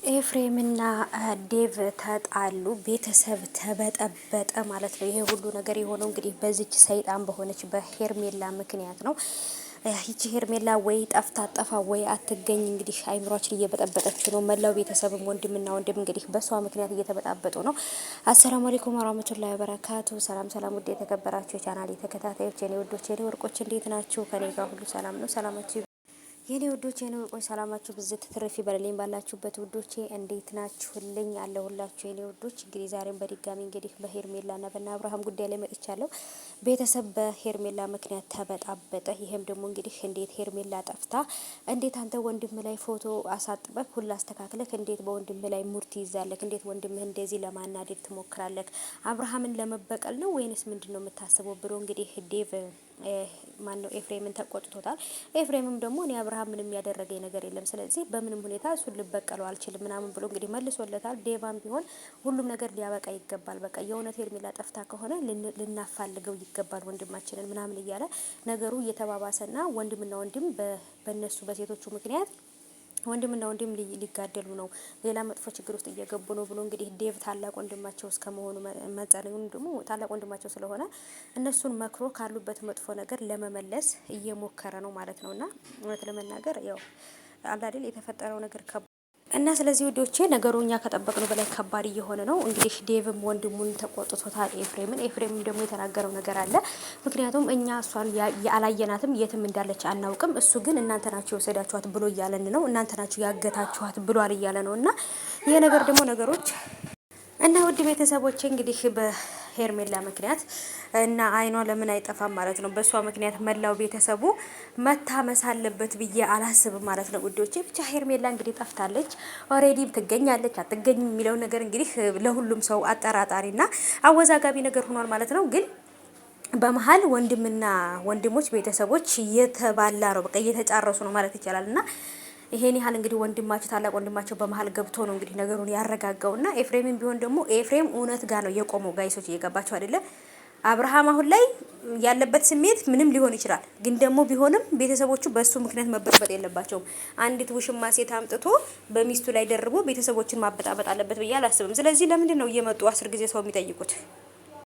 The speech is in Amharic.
ኤፍሬምና ዴቭ ተጣሉ፣ ቤተሰብ ተበጠበጠ ማለት ነው። ይሄ ሁሉ ነገር የሆነው እንግዲህ በዚች ሰይጣን በሆነች በሄርሜላ ምክንያት ነው። ይቺ ሄርሜላ ወይ ጠፍታ ጠፋ ወይ አትገኝ። እንግዲህ አይምሯችን እየበጠበጠች ነው። መላው ቤተሰብም ወንድምና ወንድም እንግዲህ በሷ ምክንያት እየተበጣበጡ ነው። አሰላሙ አለይኩም ወራህመቱላሂ ወበረካቱ። ሰላም ሰላም፣ ውድ የተከበራችሁ የቻናሌ ተከታታዮች የኔ ወዶች የኔ ወርቆች እንዴት ናችሁ? ከኔ ጋር ሁሉ ሰላም ነው። ሰላማችሁ የኔ ውዶቼ የኔ ወርቆች ሰላማችሁ ብዝት ትርፍ ይበልልኝ ባላችሁበት ውዶቼ፣ እንዴት ናችሁልኝ? አለሁላችሁ የኔ ውዶች። እንግዲህ ዛሬም በድጋሚ እንግዲህ በሄርሜላና በእነ አብርሃም ጉዳይ ላይ መጥቻለሁ። ቤተሰብ በሄርሜላ ምክንያት ተበጣበጠ። ይሄም ደግሞ እንግዲህ እንዴት ሄርሜላ ጠፍታ እንዴት አንተ ወንድም ላይ ፎቶ አሳጥበህ ሁላ አስተካክለህ እንዴት በወንድም ላይ ሙርት ይዛለህ? እንዴት ወንድምህ እንደዚህ ለማናደድ ትሞክራለህ? አብርሃምን ለመበቀል ነው ወይንስ ምንድነው የምታስበው? ብሎ እንግዲህ ዴቭ ማነው ኤፍሬምን ተቆጥቶታል። ኤፍሬምም ደግሞ እኔ አብርሃም ምንም ያደረገኝ ነገር የለም፣ ስለዚህ በምንም ሁኔታ እሱን ልበቀለው አልችልም ምናምን ብሎ እንግዲህ መልሶለታል። ዴቫም ቢሆን ሁሉም ነገር ሊያበቃ ይገባል፣ በቃ የእውነት ሄርሜላ ጠፍታ ከሆነ ልናፋልገው ይገባል ወንድማችንን ምናምን እያለ ነገሩ እየተባባሰና ወንድምና ወንድም በእነሱ በሴቶቹ ምክንያት ወንድምና ወንድም ሊጋደሉ ነው፣ ሌላ መጥፎ ችግር ውስጥ እየገቡ ነው ብሎ እንግዲህ ዴቭ ታላቅ ወንድማቸው እስከመሆኑ መጸለዩን ደግሞ ታላቅ ወንድማቸው ስለሆነ እነሱን መክሮ ካሉበት መጥፎ ነገር ለመመለስ እየሞከረ ነው ማለት ነውና እውነት ለመናገር ያው አላደል የተፈጠረው ነገር እና ስለዚህ ውዶቼ ነገሩ እኛ ከጠበቅነው በላይ ከባድ እየሆነ ነው። እንግዲህ ዴቭም ወንድሙን ተቆጥቶታል ኤፍሬምም ደግሞ የተናገረው ነገር አለ። ምክንያቱም እኛ እሷን ያላየናትም የትም እንዳለች አናውቅም፣ እሱ ግን እናንተ ናችሁ የወሰዳችኋት ብሎ እያለን ነው፣ እናንተ ናችሁ ያገታችኋት ብሏል እያለ ነው። እና ይሄ ነገር ደግሞ ነገሮች እና ውድ ቤተሰቦቼ እንግዲህ በሄርሜላ ምክንያት እና አይኗ ለምን አይጠፋም ማለት ነው። በሷ ምክንያት መላው ቤተሰቡ መታመስ አለበት ብዬ አላስብም ማለት ነው ውዶቼ። ብቻ ሄርሜላ እንግዲህ ጠፍታለች። ኦሬዲ ትገኛለች አትገኝም የሚለው ነገር እንግዲህ ለሁሉም ሰው አጠራጣሪና አወዛጋቢ ነገር ሆኗል ማለት ነው። ግን በመሀል ወንድምና ወንድሞች ቤተሰቦች እየተባላ ነው፣ በቃ እየተጫረሱ ነው ማለት ይቻላል። እና ይሄን ያህል እንግዲህ ወንድማቸው ታላቅ ወንድማቸው በመሀል ገብቶ ነው እንግዲህ ነገሩን ያረጋጋውና ኤፍሬምም ቢሆን ደግሞ ኤፍሬም እውነት ጋር ነው የቆመው። ጋይሶች እየገባቸው አይደለ? አብርሃም አሁን ላይ ያለበት ስሜት ምንም ሊሆን ይችላል፣ ግን ደግሞ ቢሆንም ቤተሰቦቹ በሱ ምክንያት መበጥበጥ የለባቸውም። አንዲት ውሽማ ሴት አምጥቶ በሚስቱ ላይ ደርቦ ቤተሰቦችን ማበጣበጥ አለበት ብዬ አላስብም። ስለዚህ ለምንድን ነው እየመጡ 10 ጊዜ ሰው የሚጠይቁት?